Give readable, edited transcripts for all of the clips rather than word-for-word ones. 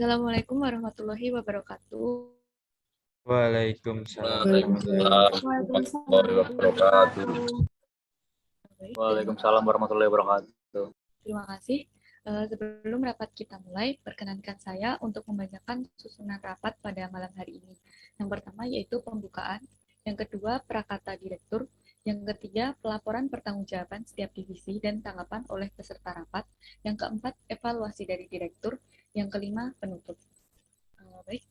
Assalamualaikum warahmatullahi wabarakatuh. Waalaikumsalam. Waalaikumsalam warahmatullahi wabarakatuh. Baik, Waalaikumsalam warahmatullahi wabarakatuh. terima kasih. Sebelum rapat kita mulai, perkenankan saya untuk membacakan susunan rapat pada malam hari ini. Yang pertama yaitu pembukaan, yang kedua prakata direktur, yang ketiga pelaporan pertanggungjawaban setiap divisi dan tanggapan oleh peserta rapat, yang keempat evaluasi dari direktur, yang kelima penutup. Baik,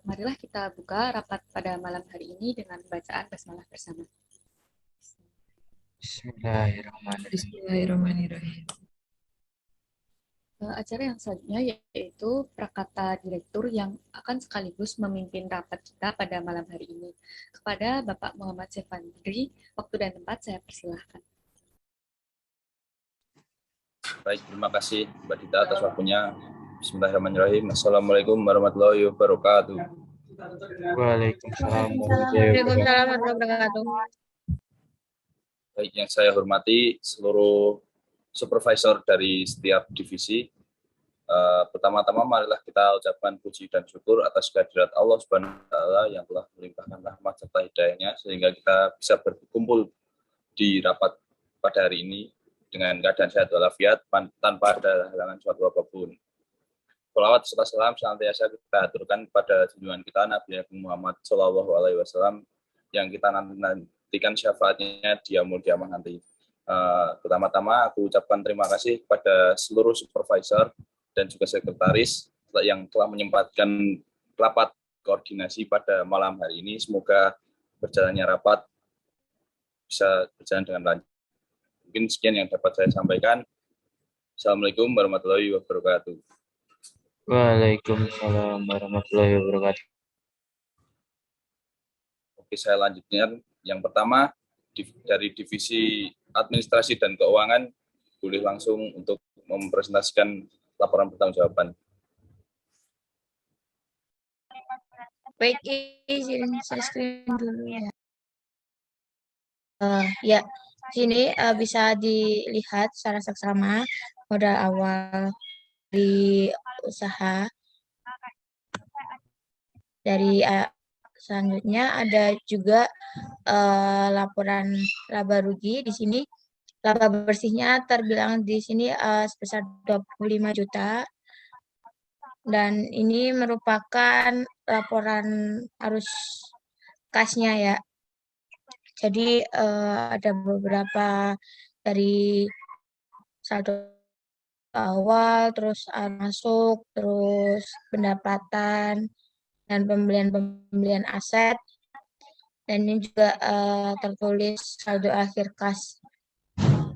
marilah kita buka rapat pada malam hari ini dengan bacaan basmalah bersama. Bismillahirrahmanirrahim. Bismillahirrahmanirrahim. Acara yang selanjutnya yaitu prakata direktur yang akan sekaligus memimpin rapat kita pada malam hari ini. Kepada Bapak Muhammad Sefandri, waktu dan tempat saya persilahkan. Baik, terima kasih Mbak Dita atas waktunya. Bismillahirrahmanirrahim. Assalamualaikum warahmatullahi wabarakatuh. Waalaikumsalam warahmatullahi wabarakatuh. Baik, yang saya hormati seluruh supervisor dari setiap divisi. Pertama-tama marilah kita ucapkan puji dan syukur atas kehadirat Allah Subhanahu wa taala yang telah melimpahkan rahmat serta hidayahnya sehingga kita bisa berkumpul di rapat pada hari ini dengan keadaan sehat walafiat tanpa ada halangan suatu apapun. Shalawat serta salam senantiasa kita aturkan kepada junjungan kita Nabi Muhammad SAW yang kita nantikan syafaatnya di yaumul kiamah nanti. Pertama-tama aku ucapkan terima kasih kepada seluruh supervisor dan juga sekretaris yang telah menyempatkan rapat koordinasi pada malam hari ini. Semoga berjalannya rapat bisa berjalan dengan lancar. Mungkin sekian yang dapat saya sampaikan. Assalamualaikum warahmatullahi wabarakatuh. Waalaikumsalam warahmatullahi wabarakatuh. Oke, saya lanjutkan. Yang pertama, dari divisi administrasi dan keuangan, boleh langsung untuk mempresentasikan laporan pertanggungjawaban. Baik, izin saya screen dulu ya. Ya, sini bisa dilihat secara seksama modal awal di usaha. Dari selanjutnya ada juga laporan laba rugi di sini. Laba bersihnya terbilang di sini sebesar 25 juta. Dan ini merupakan laporan arus kasnya ya. Jadi ada beberapa dari saldo awal, terus masuk, terus pendapatan, dan pembelian aset. Dan ini juga tertulis saldo akhir kas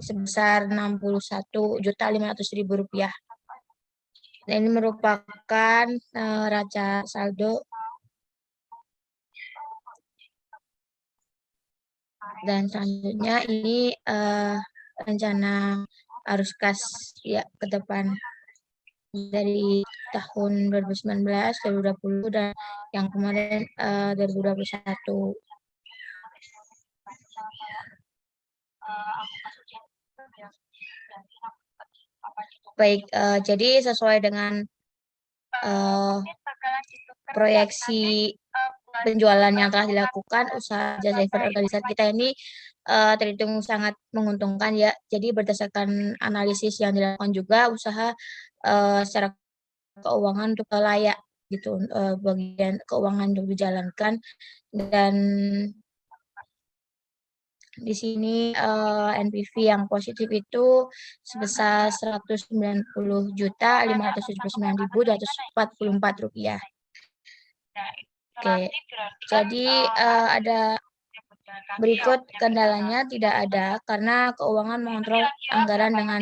sebesar Rp61.500.000. Dan ini merupakan neraca saldo. Dan selanjutnya ini rencana arus kas ya ke depan dari tahun 2019, 2020 dan yang kemarin 2021. Baik, jadi sesuai dengan proyeksi penjualan yang telah dilakukan, usaha jasa event organisasi kita ini terhitung sangat menguntungkan ya. Jadi berdasarkan analisis yang dilakukan juga, usaha secara keuangan untuk layak gitu, bagian keuangan untuk dijalankan. Dan di sini NPV yang positif itu sebesar Rp190.579.244. Oke, jadi ada berikut kendalanya tidak ada karena keuangan mengontrol anggaran dengan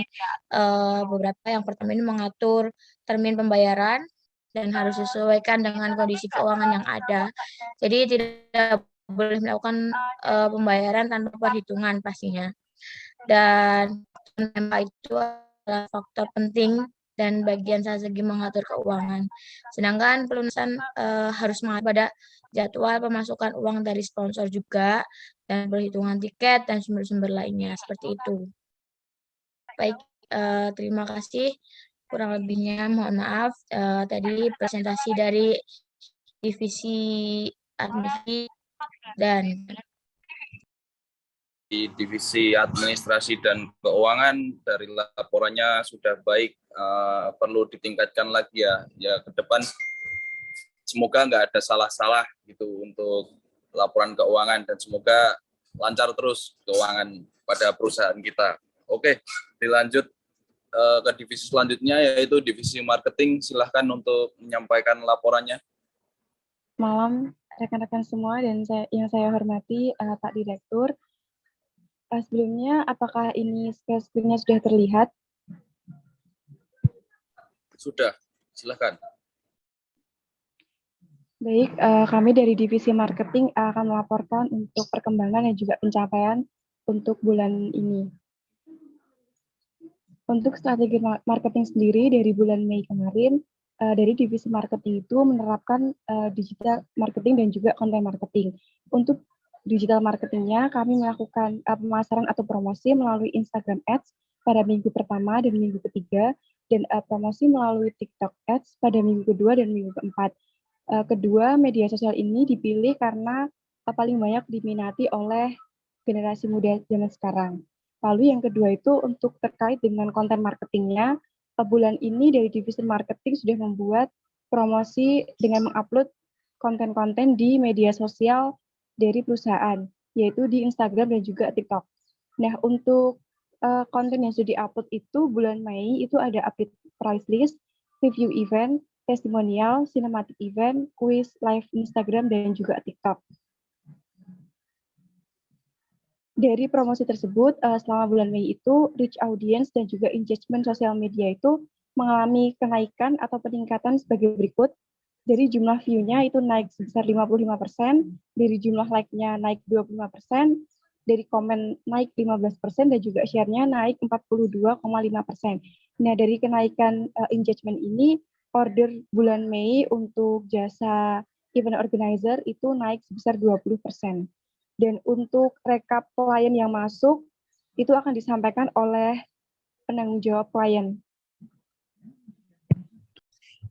beberapa. Yang pertama ini mengatur termin pembayaran dan harus disesuaikan dengan kondisi keuangan yang ada. Jadi tidak boleh melakukan pembayaran tanpa perhitungan pastinya. Dan itu adalah faktor penting dan bagian strategi mengatur keuangan. Sedangkan pelunasan harus mengatur pada jadwal pemasukan uang dari sponsor juga dan perhitungan tiket dan sumber-sumber lainnya seperti itu. Baik, terima kasih. Kurang lebihnya mohon maaf. Tadi presentasi dari divisi administrasi dan Di divisi administrasi dan keuangan dari laporannya sudah baik, perlu ditingkatkan lagi ya. Ya ke depan semoga nggak ada salah-salah gitu untuk laporan keuangan dan semoga lancar terus keuangan pada perusahaan kita. Oke, dilanjut ke divisi selanjutnya yaitu divisi marketing. Silahkan untuk menyampaikan laporannya. Malam rekan-rekan semua dan yang saya hormati Pak Direktur. Sebelumnya, apakah ini screen-nya sudah terlihat? Sudah, silahkan. Baik, kami dari divisi marketing akan melaporkan untuk perkembangan dan juga pencapaian untuk bulan ini. Untuk strategi marketing sendiri dari bulan Mei kemarin, dari divisi marketing itu menerapkan digital marketing dan juga konten marketing. Untuk digital marketingnya, kami melakukan pemasaran atau promosi melalui Instagram Ads pada minggu pertama dan minggu ketiga, dan promosi melalui TikTok Ads pada minggu kedua dan minggu keempat. Kedua, media sosial ini dipilih karena paling banyak diminati oleh generasi muda zaman sekarang. Lalu yang kedua itu untuk terkait dengan konten marketingnya, bulan ini dari divisi marketing sudah membuat promosi dengan mengupload konten-konten di media sosial dari perusahaan, yaitu di Instagram dan juga TikTok. Nah, untuk konten yang sudah diupload itu bulan Mei itu ada update price list, review event, testimonial, cinematic event, quiz, live Instagram, dan juga TikTok. Dari promosi tersebut, selama bulan Mei itu, reach audience dan juga engagement sosial media itu mengalami kenaikan atau peningkatan sebagai berikut. Dari jumlah view-nya itu naik sebesar 55%, dari jumlah like-nya naik 25%, dari komen naik 15%, dan juga share-nya naik 42,5%. Nah, dari kenaikan engagement ini, order bulan Mei untuk jasa event organizer itu naik sebesar 20%. Dan untuk rekap klien yang masuk, itu akan disampaikan oleh penanggung jawab klien.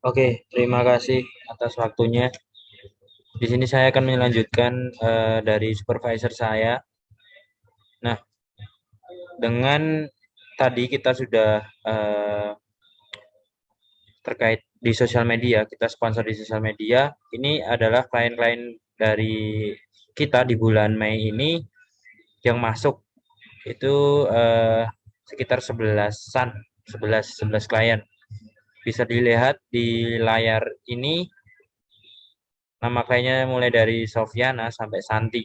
Oke, terima kasih atas waktunya. Di sini saya akan melanjutkan dari supervisor saya. Nah, dengan tadi kita sudah terkait di sosial media, kita sponsor di sosial media. Ini adalah klien-klien dari kita di bulan Mei ini yang masuk itu sekitar 11 klien. Bisa dilihat di layar ini nama kliennya mulai dari Sofiana sampai Santi.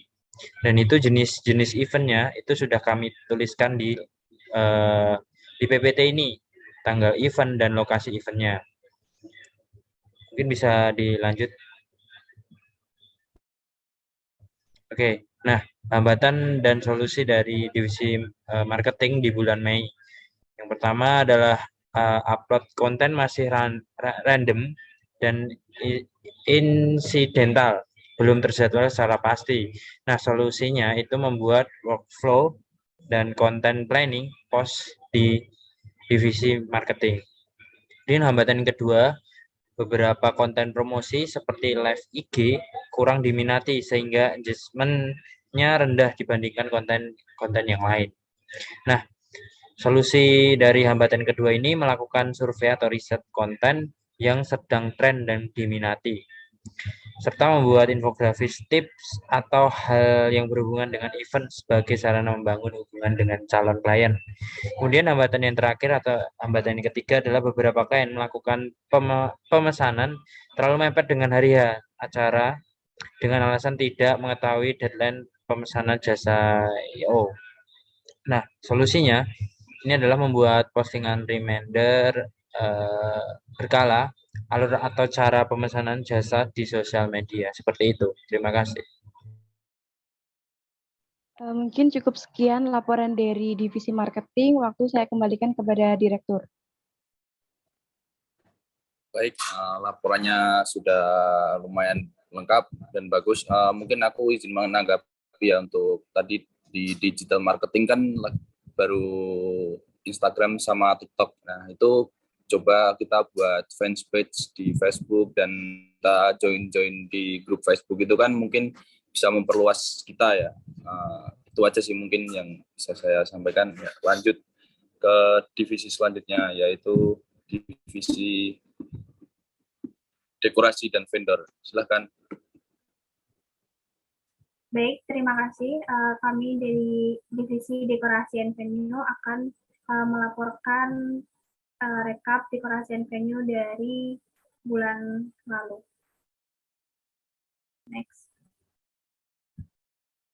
Dan itu jenis-jenis eventnya itu sudah kami tuliskan di PPT ini, tanggal event dan lokasi eventnya. Mungkin bisa dilanjut. Oke, nah hambatan dan solusi dari divisi marketing di bulan Mei. Yang pertama adalah upload konten masih random dan insidental, belum terjadwal secara pasti. Nah, solusinya itu membuat workflow dan content planning post di divisi marketing. Dan hambatan kedua, beberapa konten promosi seperti live IG kurang diminati sehingga engagement-nya rendah dibandingkan konten yang lain. Nah, solusi dari hambatan kedua ini melakukan survei atau riset konten yang sedang tren dan diminati, serta membuat infografis tips atau hal yang berhubungan dengan event sebagai sarana membangun hubungan dengan calon klien. Kemudian hambatan yang terakhir atau hambatan yang ketiga adalah beberapa klien melakukan pemesanan terlalu mepet dengan hari H acara dengan alasan tidak mengetahui deadline pemesanan jasa I/O. Nah, solusinya ini adalah membuat postingan reminder berkala, alur atau cara pemesanan jasa di sosial media. Seperti itu. Terima kasih. Mungkin cukup sekian laporan dari divisi marketing. Waktu saya kembalikan kepada Direktur. Baik, laporannya sudah lumayan lengkap dan bagus. Mungkin aku izin menanggapi ya untuk tadi di digital marketing kan baru Instagram sama TikTok. Nah, itu coba kita buat fans page di Facebook dan kita join di grup Facebook itu kan mungkin bisa memperluas kita ya. Itu aja sih mungkin yang bisa saya sampaikan. Ya, lanjut ke divisi selanjutnya yaitu divisi dekorasi dan vendor. Silahkan. Baik, terima kasih. Kami dari divisi dekorasi and venue akan melaporkan rekap dekorasi and venue dari bulan lalu. Next.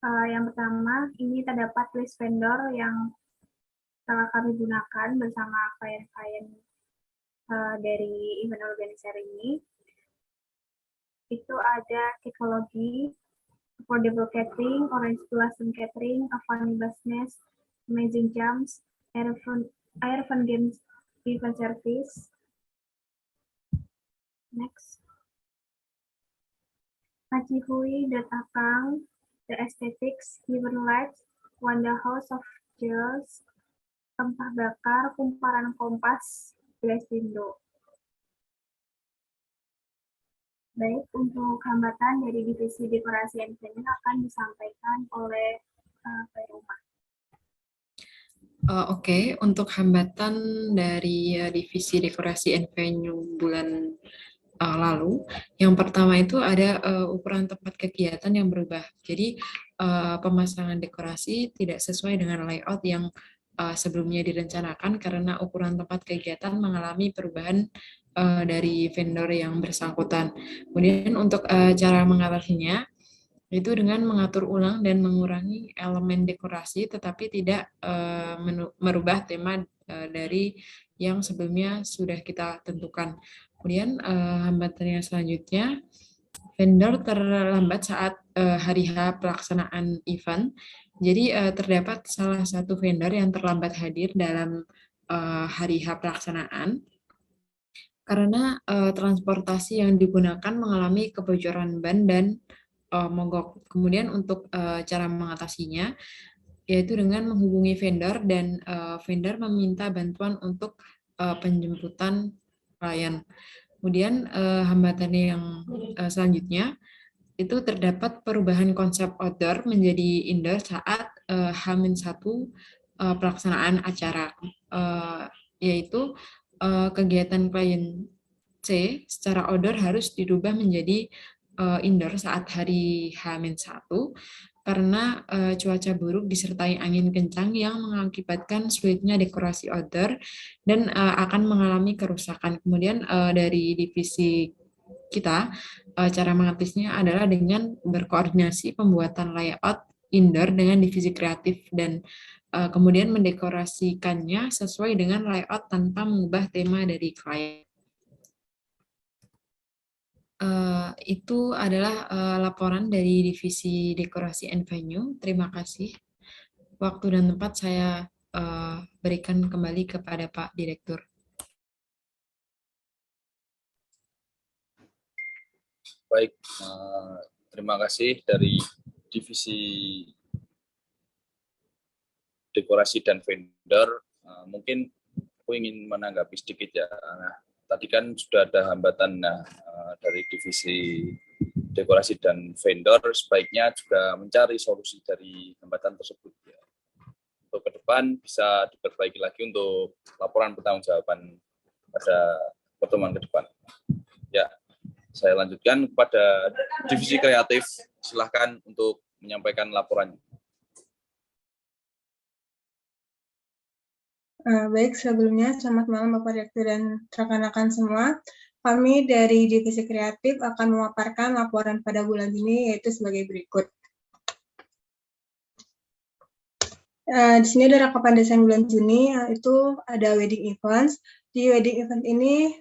Yang pertama, ini terdapat list vendor yang telah kami gunakan bersama klien-klien dari event organizer ini. Itu ada Kekologi, Affordable Catering, Orange Blossom Catering, Avani Business, Amazing Jumps, Air Fun Games Event Service. Next. Nacihui, Datakang, The Aesthetics, Given Lights, Wanda House of Jewels, Rempah Bakar, Kumparan Kompas, Blesindo. Baik, untuk hambatan dari divisi dekorasi and venue akan disampaikan oleh Pak Roma. Oke, untuk hambatan dari divisi dekorasi and venue bulan lalu, yang pertama itu ada ukuran tempat kegiatan yang berubah. Jadi pemasangan dekorasi tidak sesuai dengan layout yang sebelumnya direncanakan karena ukuran tempat kegiatan mengalami perubahan dari vendor yang bersangkutan. Kemudian untuk cara mengatasinya, itu dengan mengatur ulang dan mengurangi elemen dekorasi, tetapi tidak merubah tema dari yang sebelumnya sudah kita tentukan. Kemudian hambatan yang selanjutnya, vendor terlambat saat hari H pelaksanaan event. Jadi terdapat salah satu vendor yang terlambat hadir dalam hari H pelaksanaan karena transportasi yang digunakan mengalami kebocoran ban dan mogok. Kemudian untuk cara mengatasinya, yaitu dengan menghubungi vendor dan vendor meminta bantuan untuk penjemputan klien. Kemudian hambatan yang selanjutnya, itu terdapat perubahan konsep outdoor menjadi indoor saat H-1 pelaksanaan acara, yaitu kegiatan klien C secara outdoor harus dirubah menjadi indoor saat hari H-1 karena cuaca buruk disertai angin kencang yang mengakibatkan sulitnya dekorasi outdoor dan akan mengalami kerusakan. Kemudian dari divisi kita, cara mengatasinya adalah dengan berkoordinasi pembuatan layout indoor dengan divisi kreatif dan kemudian mendekorasikannya sesuai dengan layout tanpa mengubah tema dari klien. Itu adalah laporan dari divisi dekorasi and venue. Terima kasih. Waktu dan tempat saya berikan kembali kepada Pak Direktur. Baik, terima kasih dari divisi dekorasi dan vendor. Mungkin aku ingin menanggapi sedikit ya. Nah, tadi kan sudah ada hambatan dari divisi dekorasi dan vendor, sebaiknya juga mencari solusi dari hambatan tersebut. Ya. Untuk ke depan bisa diperbaiki lagi untuk laporan pertanggungjawaban pada pertemuan ke depan. Ya, saya lanjutkan kepada divisi kreatif. Silahkan untuk menyampaikan laporannya. Baik, sebelumnya selamat malam Bapak Direktur dan rekan-rekan semua. Kami dari Divisi Kreatif akan memaparkan laporan pada bulan ini yaitu sebagai berikut. Di sini ada rekapan desain bulan Juni, itu ada wedding events. Di wedding event ini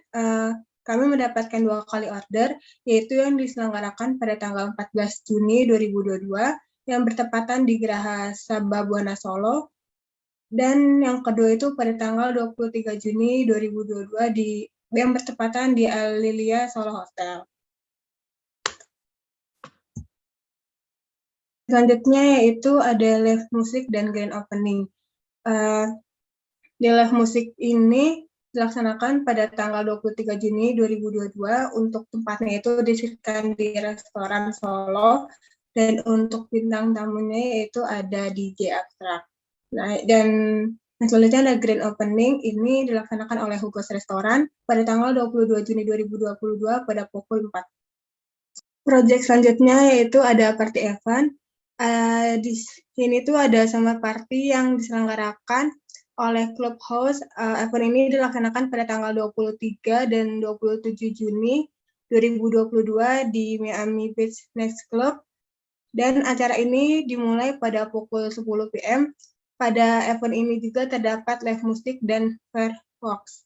kami mendapatkan 2 kali order, yaitu yang diselenggarakan pada tanggal 14 Juni 2022 yang bertepatan di Geraha Sababwana Solo. Dan yang kedua itu pada tanggal 23 Juni 2022 yang bertepatan di Alilia Solo Hotel. Selanjutnya yaitu ada live musik dan grand opening. Di live musik ini dilaksanakan pada tanggal 23 Juni 2022. Untuk tempatnya itu disediakan di restoran Solo, dan untuk bintang tamunya yaitu ada DJ Abstrak. Nah, dan selanjutnya ada grand opening, ini dilaksanakan oleh Hugos Restoran pada tanggal 22 Juni 2022 pada pukul 4. Project selanjutnya yaitu ada party event. Di sini tuh ada summer party yang diselenggarakan oleh Clubhouse. Event ini dilaksanakan pada tanggal 23 dan 27 Juni 2022 di Miami Beach Next Club. Dan acara ini dimulai pada pukul 10 PM. Pada event ini juga terdapat live musik dan fireworks.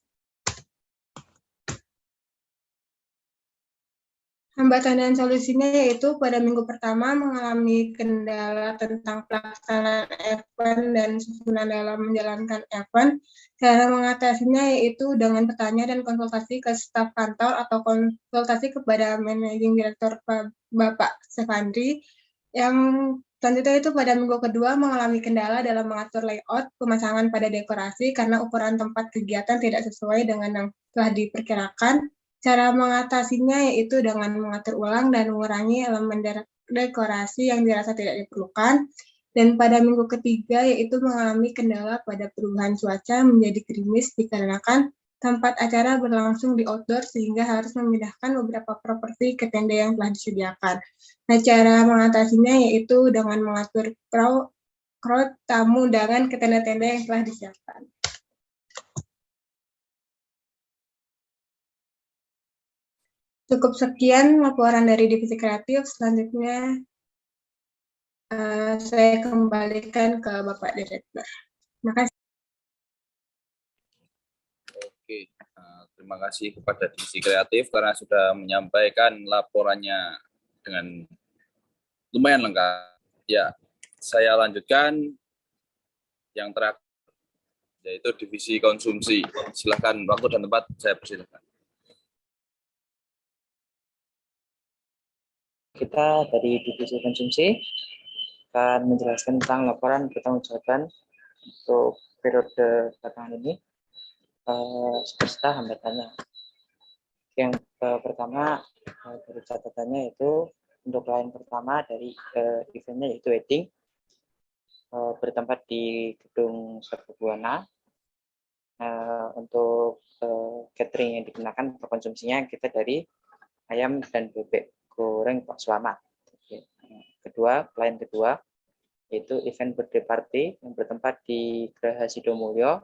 Hambatan dan solusinya yaitu pada minggu pertama mengalami kendala tentang pelaksanaan event dan susunan dalam menjalankan event. Cara mengatasinya yaitu dengan bertanya dan konsultasi ke staf kantor atau konsultasi kepada Managing Director Bapak Stefandri. Yang selanjutnya itu pada minggu kedua mengalami kendala dalam mengatur layout pemasangan pada dekorasi karena ukuran tempat kegiatan tidak sesuai dengan yang telah diperkirakan. Cara mengatasinya yaitu dengan mengatur ulang dan mengurangi elemen dekorasi yang dirasa tidak diperlukan. Dan pada minggu ketiga yaitu mengalami kendala pada perubahan cuaca menjadi gerimis dikarenakan tempat acara berlangsung di outdoor sehingga harus memindahkan beberapa properti ke tenda yang telah disediakan. Nah, cara mengatasinya yaitu dengan mengatur crowd tamu undangan ke tenda-tenda yang telah disiapkan. Cukup sekian laporan dari Divisi Kreatif. Selanjutnya saya kembalikan ke Bapak Direktur. Terima kasih. Oke, terima kasih kepada Divisi Kreatif karena sudah menyampaikan laporannya dengan lumayan lengkap. Ya, saya lanjutkan yang terakhir, yaitu Divisi Konsumsi. Silakan, waktu dan tempat saya persilakan. Kita dari Divisi Konsumsi akan menjelaskan tentang laporan bertanggung-jawaban untuk periode belakangan ini beserta hambatannya. Yang pertama dari catatannya itu untuk klien pertama dari eventnya yaitu wedding bertempat di Gedung Serbaguna. Untuk catering yang digunakan untuk konsumsinya kita dari ayam dan bebek goreng Pak Slamet. Kedua, klien kedua yaitu event birthday party yang bertempat di Geraha Sidomulyo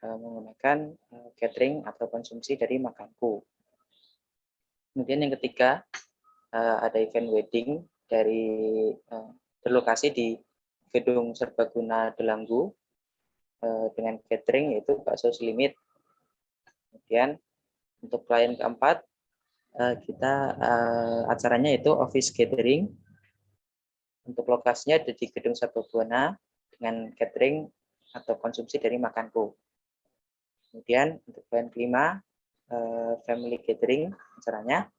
menggunakan catering atau konsumsi dari Makanku. Kemudian yang ketiga ada event wedding dari berlokasi di Gedung Serbaguna Delanggu dengan catering yaitu bakso selimit. Kemudian untuk klien keempat kita acaranya itu office gathering. Untuk lokasinya ada di Gedung Serbaguna dengan catering atau konsumsi dari Makanku. Kemudian untuk klien kelima family gathering acaranya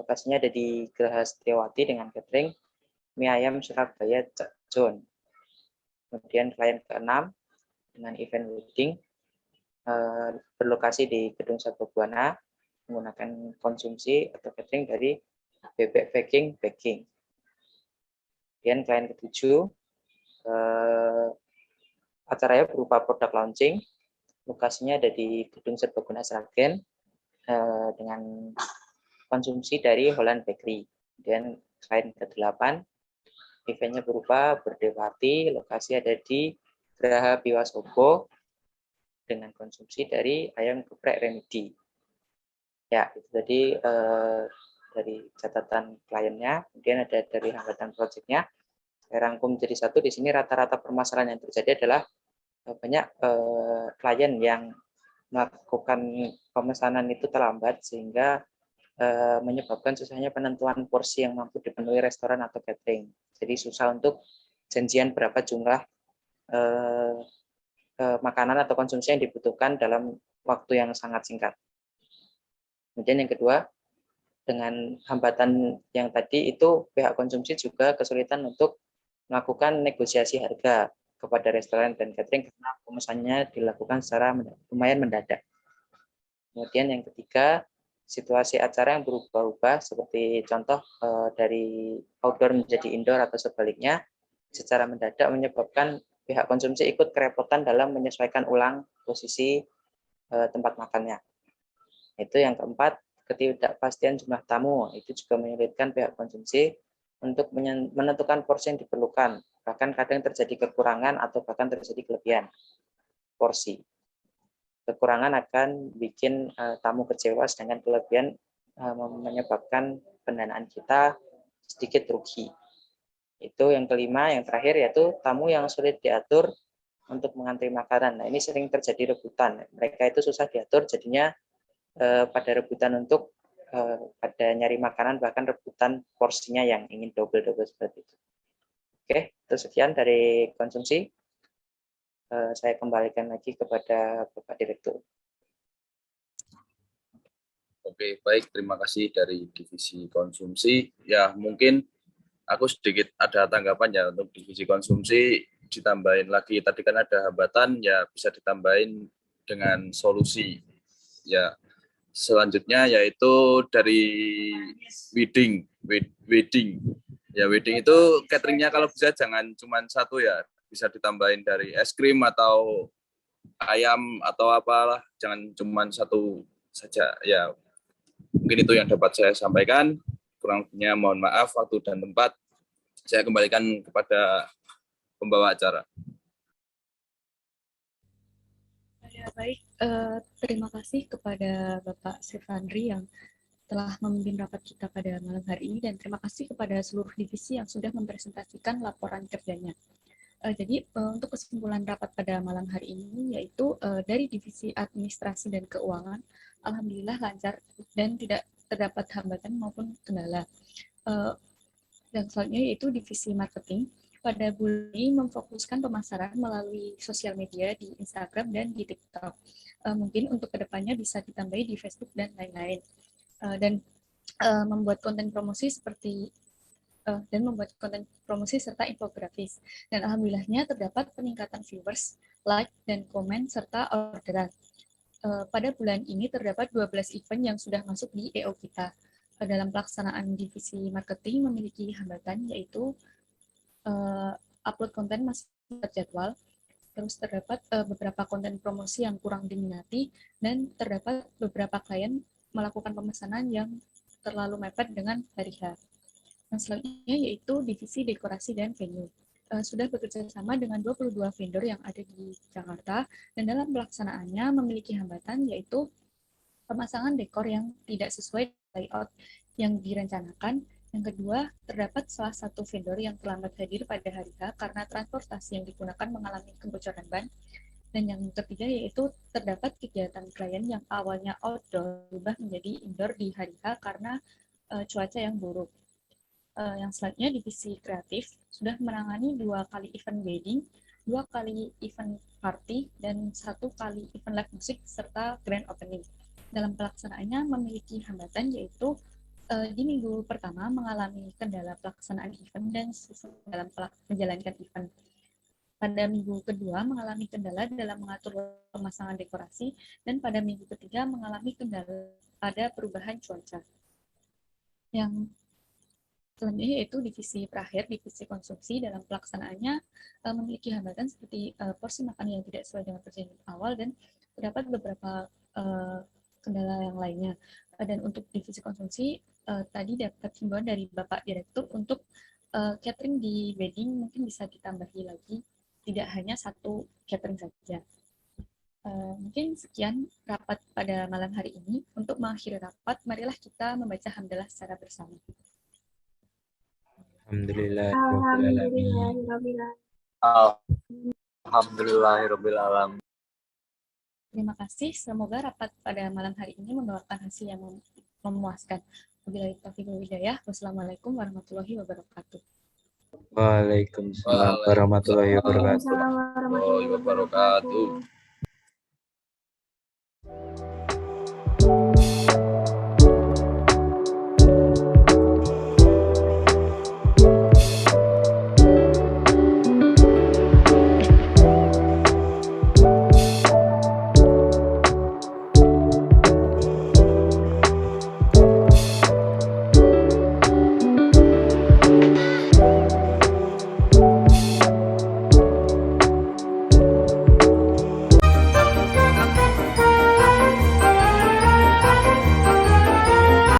lokasinya ada di Geraha Setiawati dengan catering mie ayam Surabaya Cak John. Kemudian klien keenam dengan event wedding berlokasi di Gedung Serbaguna menggunakan konsumsi atau catering dari bebek baking. Kemudian klien ketujuh acaranya berupa produk launching. Lokasinya ada di Gedung Serbaguna Sragen dengan konsumsi dari Holland Bakery. Kemudian klien ke-8 eventnya berupa birthday party, lokasi ada di Geraha Biwasobo dengan konsumsi dari ayam geprek Remedi. Ya, itu tadi dari catatan kliennya. Kemudian ada dari hambatan proyeknya. Saya rangkum jadi satu. Di sini rata-rata permasalahan yang terjadi adalah banyak klien yang melakukan pemesanan itu terlambat sehingga menyebabkan susahnya penentuan porsi yang mampu dipenuhi restoran atau catering. Jadi susah untuk janjian berapa jumlah makanan atau konsumsi yang dibutuhkan dalam waktu yang sangat singkat. Kemudian yang kedua, dengan hambatan yang tadi itu pihak konsumsi juga kesulitan untuk melakukan negosiasi harga. kepada restoran dan catering karena pemesannya dilakukan secara lumayan mendadak. Kemudian yang ketiga, situasi acara yang berubah-ubah seperti contoh dari outdoor menjadi indoor atau sebaliknya secara mendadak menyebabkan pihak konsumsi ikut kerepotan dalam menyesuaikan ulang posisi tempat makannya. Itu yang keempat, ketidakpastian jumlah tamu itu juga menyulitkan pihak konsumsi untuk menentukan porsi yang diperlukan. Bahkan kadang terjadi kekurangan atau bahkan terjadi kelebihan porsi. Kekurangan akan bikin tamu kecewa, sedangkan kelebihan menyebabkan pendanaan kita sedikit rugi. Itu yang kelima, yang terakhir yaitu tamu yang sulit diatur untuk mengantri makanan. Nah, ini sering terjadi rebutan. Mereka itu susah diatur, jadinya pada rebutan untuk pada nyari makanan, bahkan rebutan porsinya yang ingin double-double seperti itu. Oke, itu sekian dari konsumsi. Saya kembalikan lagi kepada Bapak Direktur. Oke, baik. Terima kasih dari divisi konsumsi. Ya, mungkin aku sedikit ada tanggapan ya untuk divisi konsumsi, ditambahin lagi. Tadi kan ada hambatan, ya bisa ditambahin dengan solusi. Ya, selanjutnya yaitu dari wedding. Ya, wedding itu cateringnya kalau bisa jangan cuma satu ya. Bisa ditambahin dari es krim atau ayam atau apalah, jangan cuma satu saja. Ya, mungkin itu yang dapat saya sampaikan. Kurang lebihnya mohon maaf, waktu dan tempat saya kembalikan kepada pembawa acara. Ya, baik, terima kasih kepada Bapak Sefandri yang telah memimpin rapat kita pada malam hari ini, dan terima kasih kepada seluruh divisi yang sudah mempresentasikan laporan kerjanya. Jadi untuk kesimpulan rapat pada malam hari ini yaitu dari divisi administrasi dan keuangan, alhamdulillah lancar dan tidak terdapat hambatan maupun kendala. Dan selanjutnya yaitu divisi marketing. Pada bulan ini memfokuskan pemasaran melalui sosial media di Instagram dan di TikTok. Mungkin untuk kedepannya bisa ditambahi di Facebook dan lain-lain. Dan membuat konten promosi serta infografis. Dan alhamdulillahnya terdapat peningkatan viewers, like, dan komen, serta orderan. Pada bulan ini terdapat 12 event yang sudah masuk di EO kita. Dalam pelaksanaan divisi marketing memiliki hambatan, yaitu upload konten masih terjadwal, terus terdapat beberapa konten promosi yang kurang diminati, dan terdapat beberapa klien melakukan pemesanan yang terlalu mepet dengan hari H. Yang selanjutnya yaitu divisi dekorasi dan venue. Sudah bekerja sama dengan 22 vendor yang ada di Jakarta, dan dalam pelaksanaannya memiliki hambatan yaitu pemasangan dekor yang tidak sesuai layout yang direncanakan. Yang kedua, terdapat salah satu vendor yang terlambat hadir pada hari H karena transportasi yang digunakan mengalami kebocoran ban. Dan yang ketiga yaitu terdapat kegiatan klien yang awalnya outdoor berubah menjadi indoor di hari H karena cuaca yang buruk. Yang selanjutnya divisi kreatif sudah menangani 2 kali event wedding, 2 kali event party, dan 1 kali event live musik serta grand opening. Dalam pelaksanaannya memiliki hambatan yaitu di minggu pertama mengalami kendala pelaksanaan event dan dalam menjalankan event. Pada minggu kedua mengalami kendala dalam mengatur pemasangan dekorasi, dan pada minggu ketiga mengalami kendala pada perubahan cuaca. Yang selanjutnya yaitu divisi terakhir, divisi konsumsi. Dalam pelaksanaannya memiliki hambatan seperti porsi makan yang tidak sesuai dengan perjanjian awal, dan terdapat beberapa kendala yang lainnya. Dan untuk divisi konsumsi tadi dapat himbauan dari Bapak Direktur untuk catering di wedding mungkin bisa ditambahi lagi, tidak hanya 1 catering saja. Mungkin sekian rapat pada malam hari ini. Untuk mengakhiri rapat, marilah kita membaca hamdalah secara bersama. Alhamdulillahirrahmanirrahim. Terima kasih. Semoga rapat pada malam hari ini membawakan hasil yang memuaskan. Wabillahi taufiq wal hidayah. Wassalamualaikum warahmatullahi wabarakatuh. Waalaikumsalam warahmatullahi wabarakatuh. Warahmatullahi wabarakatuh.